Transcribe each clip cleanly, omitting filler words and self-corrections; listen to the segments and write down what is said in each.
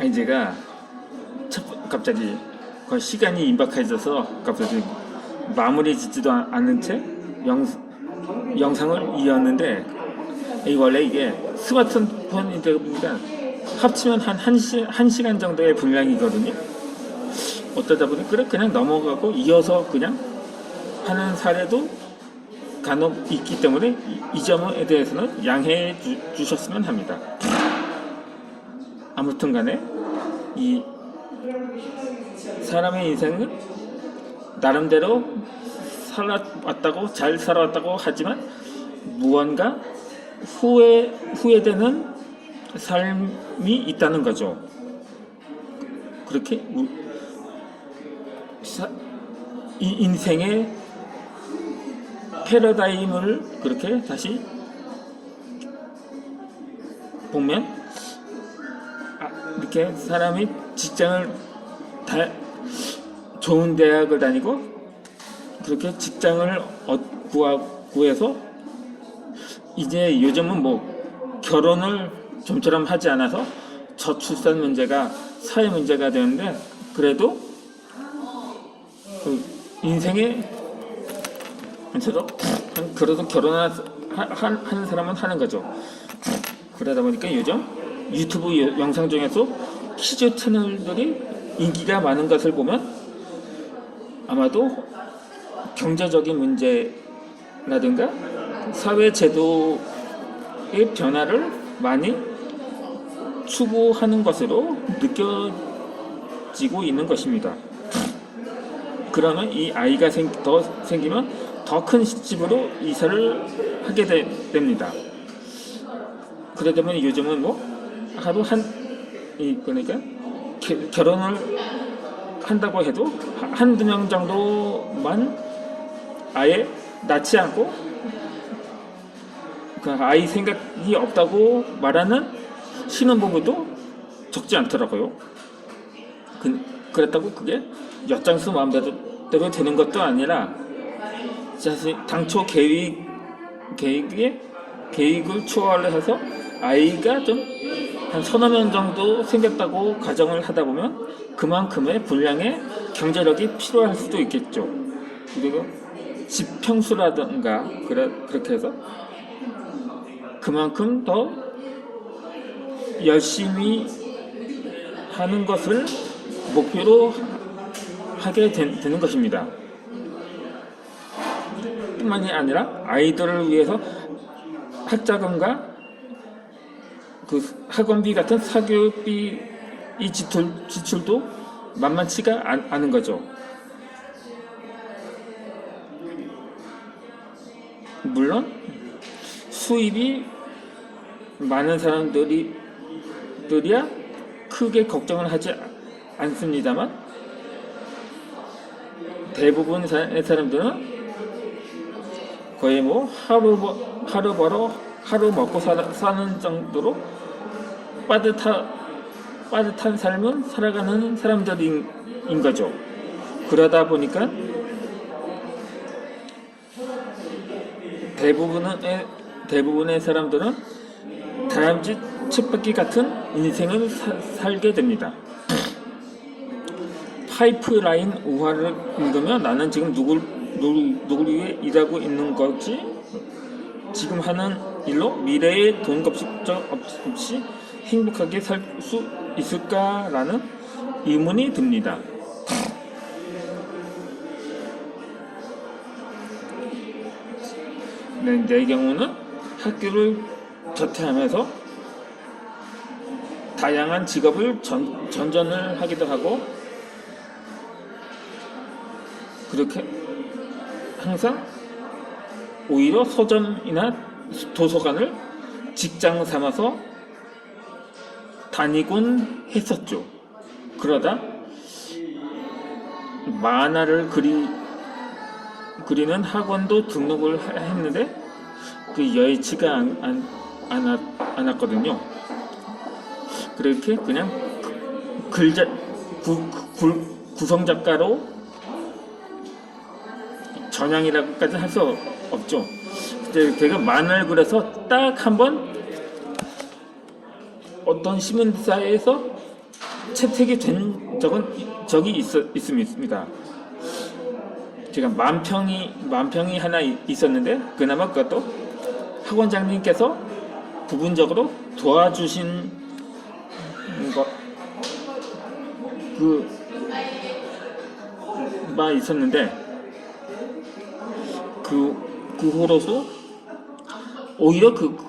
아니 제가 갑자기 거의 시간이 임박해져서 갑자기 마무리 짓지도 않은 채 영상을 이었는데 원래 이게 스마트폰이다 보니까 합치면 한 1시간 정도의 분량이거든요. 어쩌다 보니 그냥 넘어가고 이어서 그냥 하는 사례도 간혹 있기 때문에 이 점에 대해서는 양해해 주셨으면 합니다. 아무튼 간에 이 사람의 인생은 나름대로 살아왔다고 잘 살아왔다고 하지만 무언가 후회되는 삶이 있다는 거죠. 그렇게 이 인생의 패러다임을 그렇게 다시 보면 이렇게 사람이 직장을 좋은 대학을 다니고 그렇게 직장을 구해서 이제 요즘은 뭐 결혼을 좀처럼 하지 않아서 저출산 문제가 사회 문제가 되는데 그래도 인생에 그래도 결혼하는 사람은 하는 거죠. 그러다 보니까 요즘 유튜브 영상 중에서 퀴즈 채널들이 인기가 많은 것을 보면 아마도 경제적인 문제라든가 사회 제도의 변화를 많이 추구하는 것으로 느껴지고 있는 것입니다. 그러면 이 아이가 생기면 더 큰 집으로 이사를 하게 됩니다. 그러다 보니 요즘은 뭐 하루 그러니까 결혼을 한다고 해도 한두 명 정도만 아예 낳지 않고 그 아이 생각이 없다고 말하는 신혼부부도 적지 않더라고요. 그렇다고 그게 엿장수 마음대로 되는 것도 아니라 사실 당초 계획을 초월을 해서 아이가 좀 한 서너 명 정도 생겼다고 가정을 하다 보면 그만큼의 분량의 경제력이 필요할 수도 있겠죠. 그리고 집 평수라든가 그렇게 해서 그만큼 더 열심히 하는 것을 목표로 하게 되는 것입니다. 뿐만이 아니라 아이들을 위해서 학자금과 그 학원비 같은 사교육비 이 지출도 만만치가 않은 거죠. 물론 수입이 많은 사람들이야 크게 걱정을 하지 않습니다만 대부분의 사람들은 거의 뭐 하루 벌어 하루 먹고 사는 정도로 빠듯한 삶을 살아가는 사람들인 거죠. 그러다 보니까 대부분의 사람들은 다람쥐 쳇바퀴 같은 인생을 살게 됩니다. 파이프라인 우화를 읽으며 나는 지금 누굴 위해 일하고 있는 거지? 지금 하는 일로 미래에 돈 걱정 없이 행복하게 살 수 있을까라는 의문이 듭니다. 내 경우는 학교를 자퇴하면서 다양한 직업을 전전을 하기도 하고 그렇게 항상 오히려 서점이나 도서관을 직장 삼아서 다니곤 했었죠. 그러다 만화를 그리는 학원도 등록을 했는데 그 여의치가 않았거든요. 그렇게 그냥 구성작가로 전향이라고까지 할 수 없죠. 근데 제가 만화를 그려서 딱 한 번 어떤 신문사에서 채택이 된 적이 있습니다. 제가 만평이 하나 있었는데 그나마 그것도 학원장님께서 부분적으로 도와주신 바 있었는데 그 후로서 오히려 그것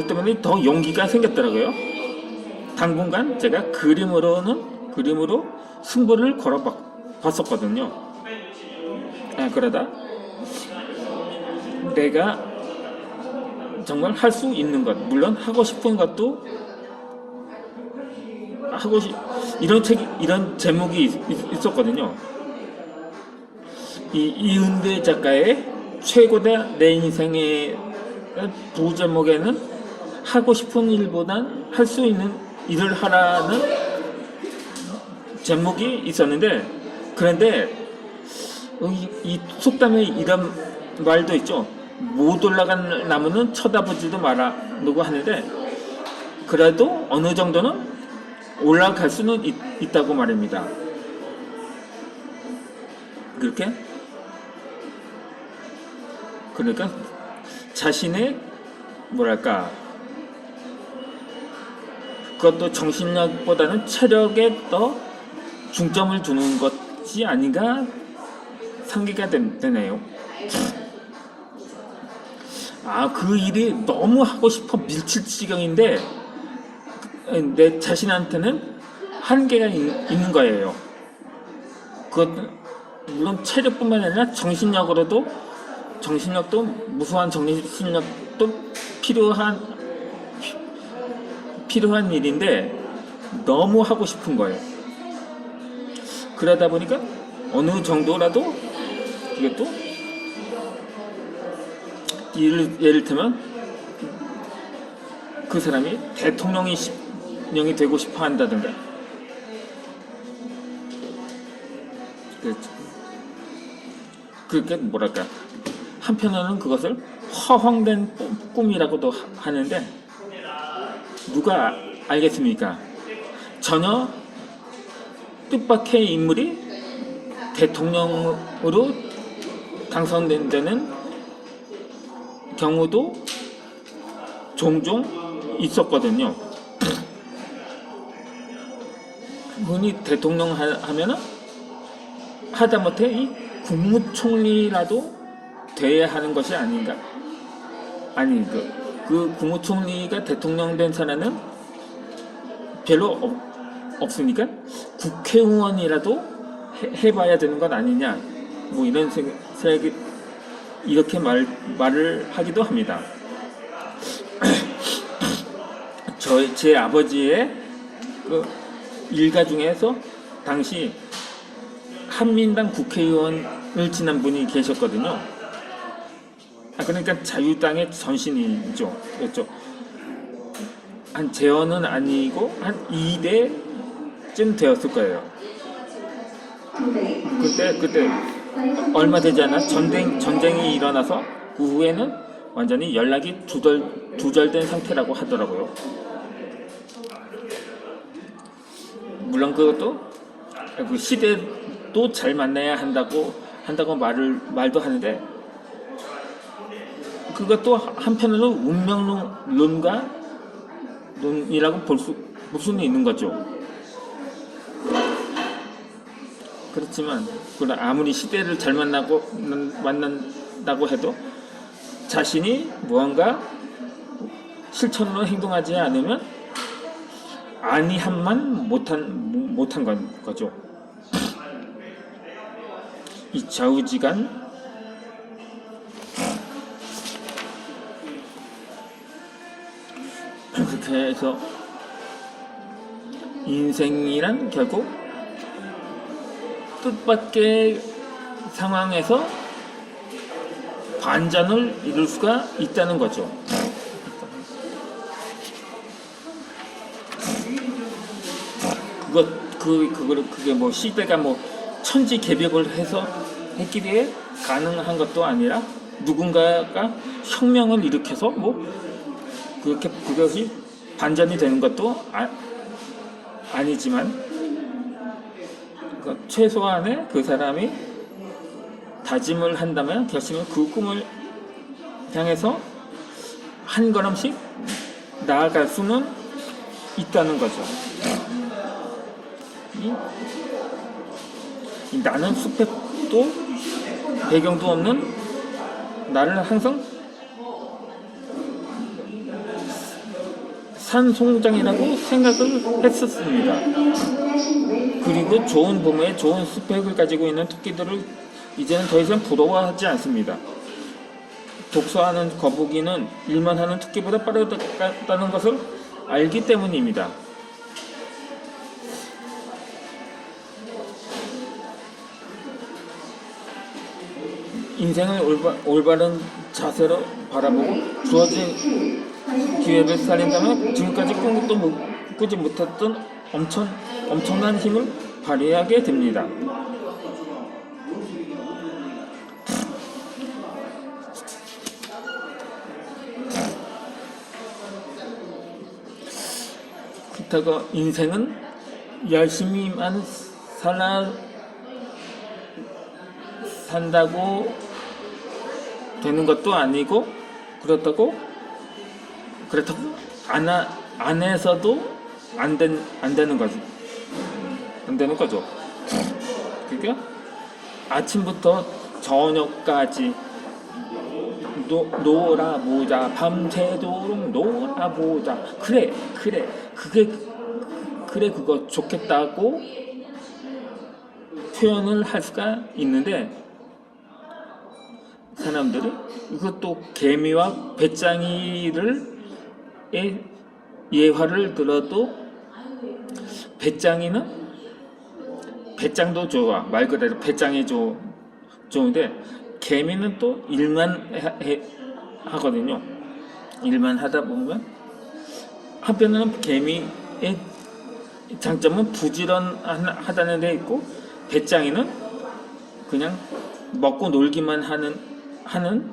때문에 더 용기가 생겼더라고요. 당분간 제가 그림으로 승부를 걸어봤었거든요. 그러다 내가 정말 할 수 있는 것, 물론 하고 싶은 것도 이런 제목이 있었거든요. 이은배 작가의 최고다 내 인생의 부제목에는 하고 싶은 일보단 할 수 있는 일을 하라는 제목이 있었는데, 그런데 이 속담에 이런 말도 있죠. 못 올라간 나무는 쳐다보지도 마라 누구 하는데, 그래도 어느 정도는 올라갈 수는 있다고 말입니다. 그러니까 자신의 그것도 정신력보다는 체력에 더 중점을 두는 것이 아닌가 상기가 되네요. 그 일이 너무 하고 싶어 밀칠 지경인데 내 자신한테는 한계가 있는 거예요. 그것 물론 체력뿐만 아니라 정신력도 무수한 정신력도 필요한 일인데 너무 하고 싶은 거예요. 그러다 보니까 어느 정도라도 이것도 예를 들면 그 사람이 대통령이 되고 싶어 한다든가, 그렇게 한편으로는 그것을 허황된 꿈이라고도 하는데 누가 알겠습니까? 전혀 뜻밖의 인물이 대통령으로 당선된다는 경우도 종종 있었거든요. 흔히 대통령 하면은 하다못해 이 국무총리라도 돼야 하는 것이 아닌가? 그 국무총리가 대통령 된 사람은 별로 없으니까 국회의원이라도 해봐야 되는 것 아니냐? 이런 생각이 이렇게 말을 하기도 합니다. 제 아버지의 그 일가 중에서 당시 한민당 국회의원을 지낸 분이 계셨거든요. 그러니까 자유당의 전신이죠. 한 재헌은 아니고 한 2대쯤 되었을 거예요. 그때 얼마 되지 않아 전쟁이 일어나서 그 후에는 완전히 연락이 두절된 상태라고 하더라고요. 물론 그것도 그 시대도 잘 만나야 한다고 말도 하는데, 그것도 한편으로 운명론이라고 볼 수는 있는 거죠. 그렇지만 아무리 시대를 잘 만난다고 해도 자신이 무언가 실천으로 행동하지 않으면 아니함만 못한 거죠. 이 좌우지간 그렇게 해서 인생이란 결국 뜻밖의 상황에서 반전을 이룰 수가 있다는 거죠. 그게 시대가 천지개벽을 해서 했기에 가능한 것도 아니라 누군가가 혁명을 일으켜서 그것이 반전이 되는 것도 아니지만 최소한의 그 사람이 다짐을 한다면 결심을 그 꿈을 향해서 한 걸음씩 나아갈 수는 있다는 거죠. 이 나는 숲에도 배경도 없는 나를 항상 산송장이라고 생각을 했었습니다. 그리고 좋은 봄에 좋은 스펙을 가지고 있는 토끼들을 이제는 더 이상 부러워하지 않습니다. 독서하는 거북이는 일만 하는 토끼보다 빠르다는 것을 알기 때문입니다. 인생을 올바른 자세로 바라보고 주어진 기회를 살린다면 지금까지 꿈도 꾸지 못했던 엄청난 힘을 발휘하게 됩니다. 그렇다고 인생은 열심히만 산다고 되는 것도 아니고 그렇다고 안 해서도 안 되는 거죠. 그러니까 아침부터 저녁까지 놀아보자, 밤새도록 놀아보자. 그래 그거 좋겠다고 표현을 할 수가 있는데, 사람들이 이것도 개미와 배짱이를 예화를 들어도 배짱도 좋아. 말 그대로 배짱이 좋은데 개미는 또 일만 하거든요. 일만 하다 보면 한편으로는 개미의 장점은 부지런하다는 데 있고, 배짱이는 그냥 먹고 놀기만 하는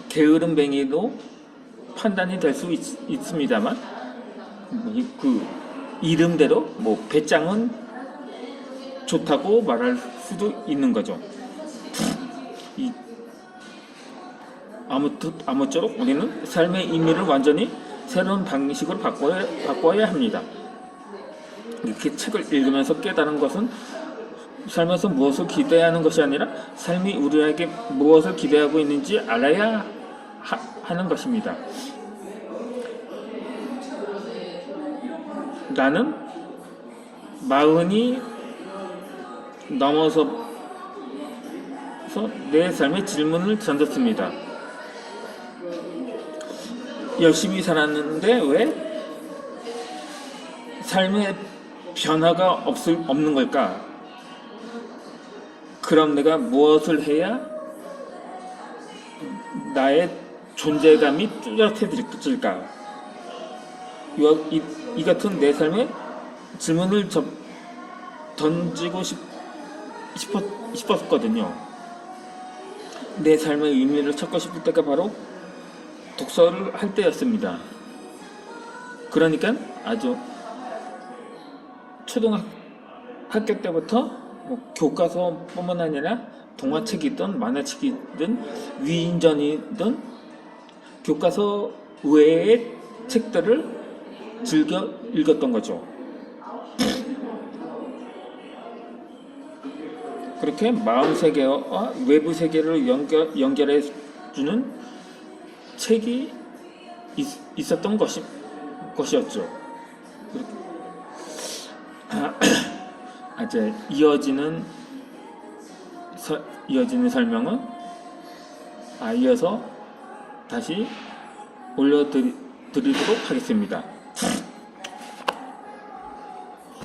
게으름뱅이로 판단이 될 수 있습니다만, 그 이름대로 배짱은 좋다고 말할 수도 있는 거죠. 아무쪼록 우리는 삶의 의미를 완전히 새로운 방식으로 바꿔야 합니다. 이렇게 책을 읽으면서 깨달은 것은 삶에서 무엇을 기대하는 것이 아니라 삶이 우리에게 무엇을 기대하고 있는지 알아야 하는 것입니다. 나는 40이 넘어서 내 삶에 질문을 던졌습니다. 열심히 살았는데 왜 삶에 변화가 없는 걸까? 그럼 내가 무엇을 해야 나의 존재감이 뚜렷해질까? 이 같은 내 삶에 질문을 던지고 싶었거든요. 내 삶의 의미를 찾고 싶을 때가 바로 독서를 할 때였습니다. 그러니까 아주 초등학교 때부터 교과서뿐만 아니라 동화책이든 만화책이든 위인전이든 교과서 외의 책들을 즐겨 읽었던 거죠. 그렇게 마음 세계와 외부 세계를 연결해 주는 책이 있었던 것이었죠. 이제 이어지는 설명은 이어서 다시 올려드리도록 하겠습니다.